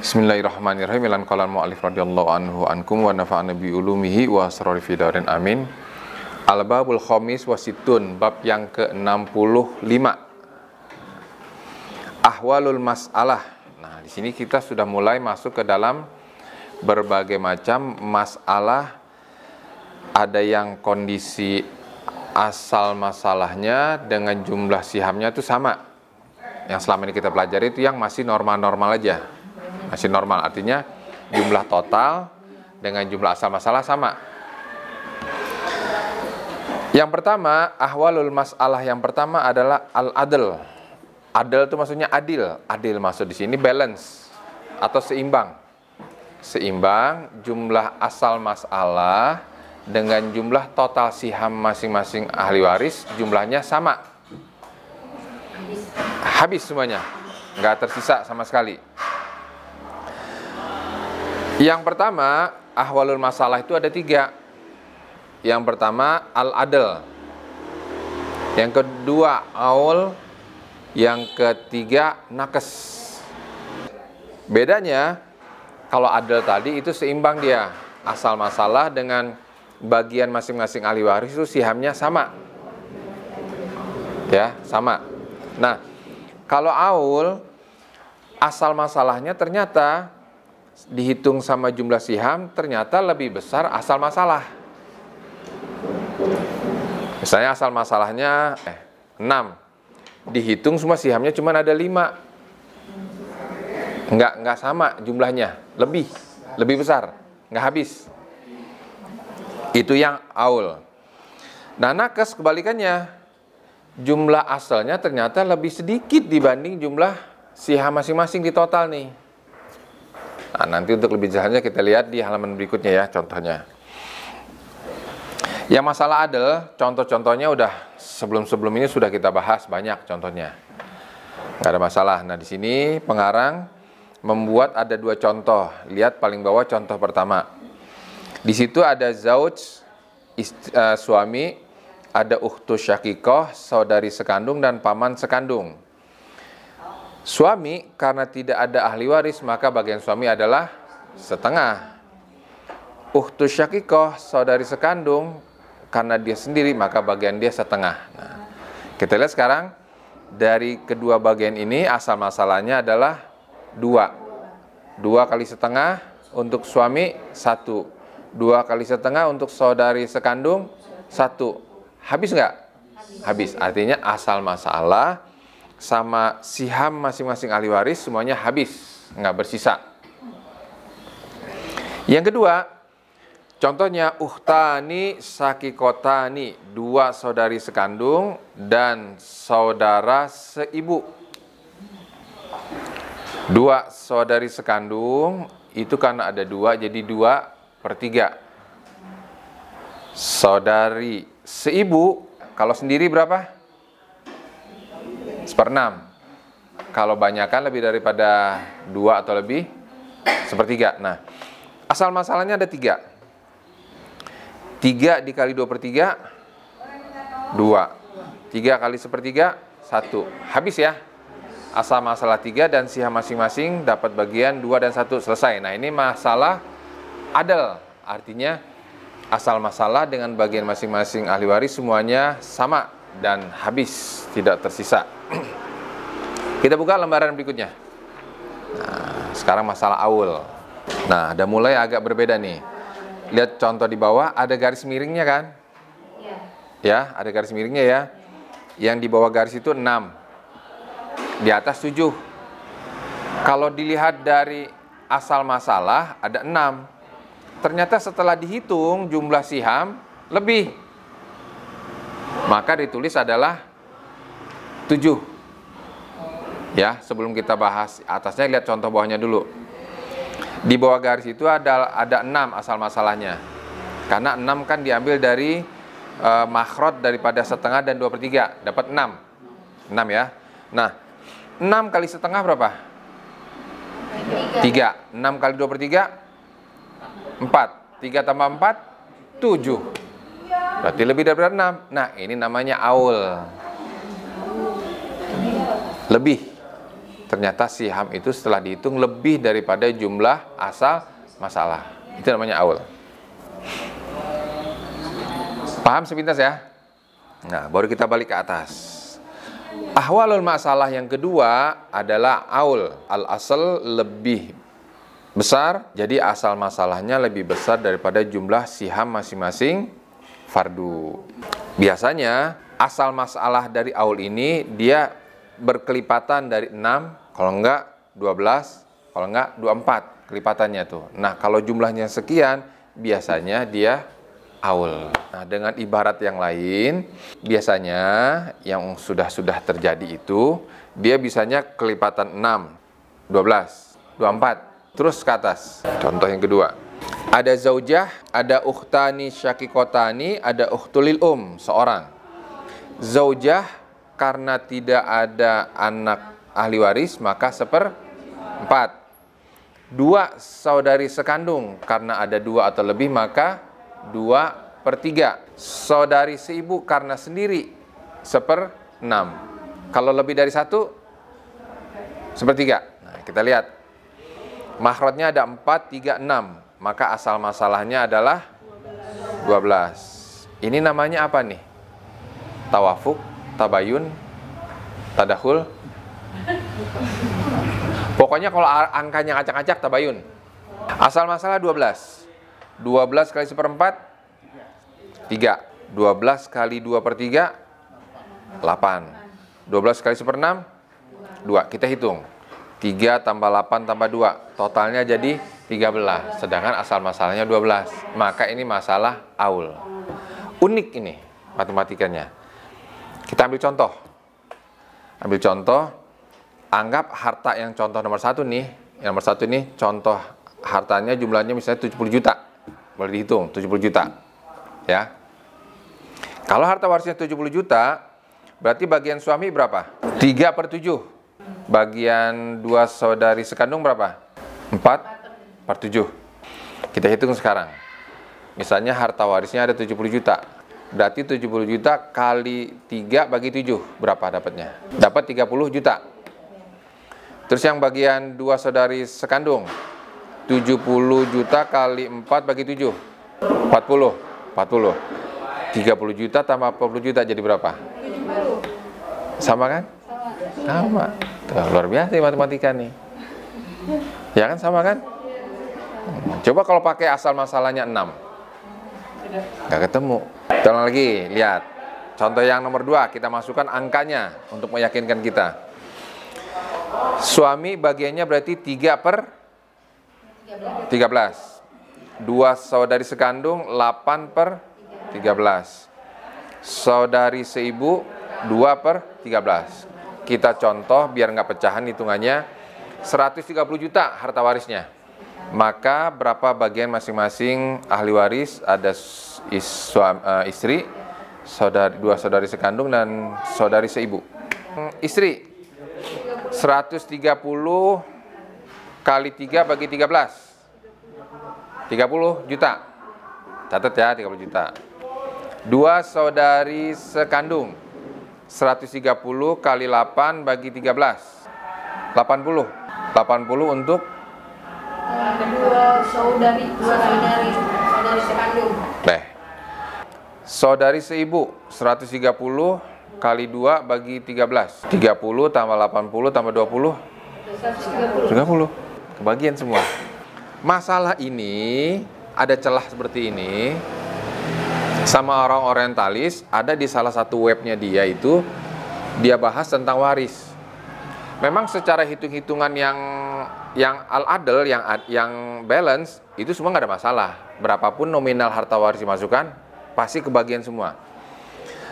Bismillahirrahmanirrahim. Lan qala al-mu'allif radhiyallahu anhu ankum wa nafa'ana bi ulumihi wa asrari fi darin amin. Al-babul khamis wa sittun, bab yang ke-65. Ahwalul mas'alah. Nah, di sini kita sudah mulai masuk ke dalam berbagai macam masalah. Ada yang kondisi asal masalahnya dengan jumlah sihamnya itu sama. Yang selama ini kita pelajari itu yang masih normal-normal aja. Masih normal, artinya jumlah total dengan jumlah asal masalah sama. Yang pertama, ahwalul masalah yang pertama adalah al-adl. Adl itu maksudnya adil. Adil maksud di sini balance atau seimbang. Seimbang jumlah asal masalah dengan jumlah total siham masing-masing ahli waris jumlahnya sama. Habis semuanya, nggak tersisa sama sekali. Yang pertama, ahwalul masalah itu ada 3. Yang pertama, al-adl. Yang kedua, aul. Yang ketiga, nakes. Bedanya, kalau adl tadi itu seimbang dia. Asal masalah dengan bagian masing-masing ahli waris itu sihamnya sama. Ya, sama. Nah, kalau aul, asal masalahnya ternyata dihitung sama jumlah siham ternyata lebih besar asal masalah. Misalnya asal masalahnya 6, dihitung semua sihamnya cuma ada 5. Enggak sama jumlahnya, lebih besar, enggak habis. Itu yang aul. Nah, nakes kebalikannya. Jumlah asalnya ternyata lebih sedikit dibanding jumlah siham masing-masing di total nih. Nah, nanti untuk lebih jelasnya kita lihat di halaman berikutnya ya, contohnya. Yang masalah adl, contoh-contohnya udah sebelum ini sudah kita bahas banyak contohnya. Nggak ada masalah. Nah, di sini pengarang membuat ada 2 contoh. Lihat paling bawah contoh pertama. Di situ ada zauj, suami, ada ukhtus syakikoh, saudari sekandung dan paman sekandung. Suami karena tidak ada ahli waris maka bagian suami adalah setengah. Ukhtus syakikoh, saudari sekandung, karena dia sendiri maka bagian dia setengah. Nah, kita lihat sekarang dari kedua bagian ini asal masalahnya adalah 2. 2 kali setengah untuk suami 1. 2 kali setengah untuk saudari sekandung 1. Habis nggak? Habis. Artinya asal masalah sama siham masing-masing ahli waris semuanya habis, nggak bersisa. Yang kedua, contohnya ukhtani sakikotani, 2 saudari sekandung dan saudara seibu. 2 saudari sekandung itu karena ada 2 jadi 2/3. Saudari seibu kalau sendiri berapa? 1/6. Kalau banyakan lebih daripada 2 atau lebih 1/3. Nah, asal masalahnya ada 3. 3 dikali 2/3 2. 3 kali 1/3 1. Habis ya. Asal masalah 3 dan siham masing-masing dapat bagian 2 dan 1, selesai. Nah, ini masalah adl. Artinya asal masalah dengan bagian masing-masing ahli waris semuanya sama dan habis, tidak tersisa. Kita buka lembaran berikutnya. Nah, sekarang masalah aul. Nah, udah mulai agak berbeda nih. Lihat contoh di bawah, ada garis miringnya kan? Ya, ada garis miringnya ya. Yang di bawah garis itu 6. Di atas 7. Kalau dilihat dari asal masalah ada 6. Ternyata setelah dihitung jumlah siham lebih. Maka ditulis adalah 7. Ya, sebelum kita bahas atasnya lihat contoh bawahnya dulu. Di bawah garis itu ada 6 asal masalahnya. Karena 6 kan diambil dari makhraj daripada setengah dan 2/3, dapat 6. 6 ya. Nah, 6 kali setengah berapa? 3. 6 kali 2/3 4. 3 tambah 4 7. Berarti lebih dari 6. Nah, ini namanya aul. Lebih. ternyata siham itu setelah dihitung lebih daripada jumlah asal masalah. Itu namanya aul. Paham sepintas ya? Nah, baru kita balik ke atas. Ahwalul masalah yang kedua adalah aul. Al-asal lebih besar, jadi asal masalahnya lebih besar daripada jumlah siham masing-masing fardu. Biasanya asal masalah dari aul ini dia berkelipatan dari 6, kalau enggak 12, kalau enggak 24 kelipatannya tuh. Nah, kalau jumlahnya sekian, biasanya dia aul. Nah, dengan ibarat yang lain, biasanya yang sudah terjadi itu, dia bisanya kelipatan 6, 12, 24, terus ke atas. Contoh yang kedua. Ada zaujah, ada ukhtani syakikotani, ada ukhtulil seorang. Zaujah karena tidak ada anak ahli waris, maka 1/4. 2 saudari sekandung, karena ada 2 atau lebih, maka 2/3. Saudari seibu karena sendiri 1/6. Kalau lebih dari 1, 1/3. Nah, kita lihat. Makhrajnya ada 4, 3, 6. Maka asal masalahnya adalah 12. Ini namanya apa nih? Tawafuk, tabayun, tadakhul. Pokoknya kalau angkanya acak-acak, tabayun. Asal masalah 12. 12 kali 1/4, 3. 12 kali 2/3, 8. 12 kali 1/6, 2. Kita hitung. 3 tambah 8 tambah 2. Totalnya jadi 13. Sedangkan asal masalahnya 12. Maka ini masalah aul. Unik ini matematikanya. Kita ambil contoh. Ambil contoh. Anggap harta yang contoh nomor 1 nih. Yang nomor 1 nih contoh hartanya jumlahnya misalnya 70 juta. Boleh dihitung 70 juta. Ya. Kalau harta warisnya 70 juta, berarti bagian suami berapa? 3/7. Bagian 2 saudari sekandung berapa? 4/7. Kita hitung sekarang. Misalnya harta warisnya ada 70 juta. Berarti 70 juta kali 3 bagi 7. Berapa dapatnya? Dapat 30 juta. Terus yang bagian 2 saudari sekandung. 70 juta kali 4 bagi 7. 40. 30 juta tambah 40 juta jadi berapa? 70. Sama kan? Sama. Tuh, luar biasa matematika nih. Ya kan, sama kan? Coba kalau pakai asal masalahnya 6. Nggak ketemu. Tolong lagi, lihat. Contoh yang nomor 2, kita masukkan angkanya untuk meyakinkan kita. Suami bagiannya berarti 3/13. 2 saudari sekandung 8/13. Saudari seibu 2/13. Kita contoh biar nggak pecahan hitungannya. 130 juta harta warisnya. Maka berapa bagian masing-masing ahli waris? Ada istri, 2 saudari sekandung dan saudari seibu. Istri 130 kali 3 bagi 13. 30 juta. Catat ya, 30 juta. 2 saudari sekandung 130 kali 8 bagi 13. 80. 80 untuk Dua saudari sekandung. Saudari seibu 130 kali 2 bagi 13. 30 tambah 80 tambah 20. 30. Kebagian semua. Masalah ini ada celah seperti ini. Sama orang orientalis, ada di salah satu webnya dia itu, dia bahas tentang waris. Memang secara hitung-hitungan yang al-adl, yang balance, itu semua nggak ada masalah. Berapapun nominal harta waris dimasukkan, pasti kebagian semua.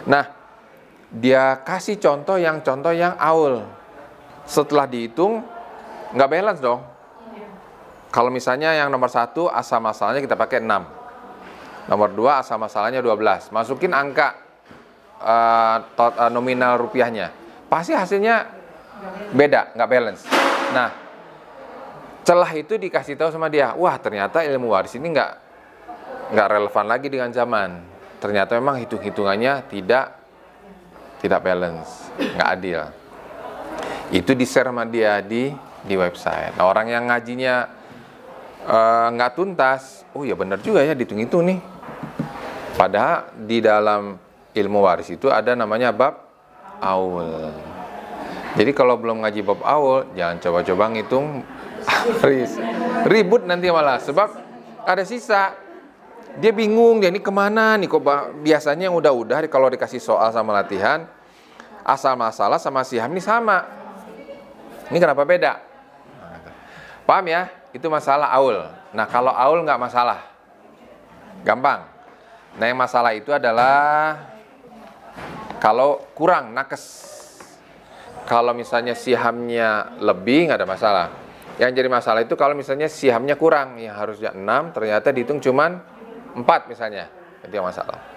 Nah, dia kasih contoh yang aul. Setelah dihitung, nggak balance dong. Kalau misalnya yang nomor 1, asal masalahnya kita pakai 6. Nomor 2 asal masalahnya 12. Masukin angka nominal rupiahnya. Pasti hasilnya beda, nggak balance. Nah, celah itu dikasih tahu sama dia. Wah, ternyata ilmu waris ini nggak relevan lagi dengan zaman. Ternyata memang hitung-hitungannya tidak balance, nggak adil. Itu di-share sama dia di website. Nah, orang yang ngajinya nggak tuntas, oh ya benar juga ya, dihitung-hitung nih. Padahal di dalam ilmu waris itu ada namanya bab aul. Jadi kalau belum ngaji bab aul, jangan coba-coba ngitung waris. Ribut nanti malah, sebab ada sisa. Dia bingung, dia ini kemana nih, kok biasanya yang udah kalau dikasih soal sama latihan, asal masalah sama siham ini sama. Ini kenapa beda? Paham ya? Itu masalah aul. Nah, kalau aul nggak masalah. Gampang. Nah, yang masalah itu adalah kalau kurang, nakes. Kalau misalnya sihamnya lebih, nggak ada masalah. Yang jadi masalah itu kalau misalnya sihamnya kurang, yang harusnya 6, ternyata dihitung cuman 4 misalnya. Itu yang masalah.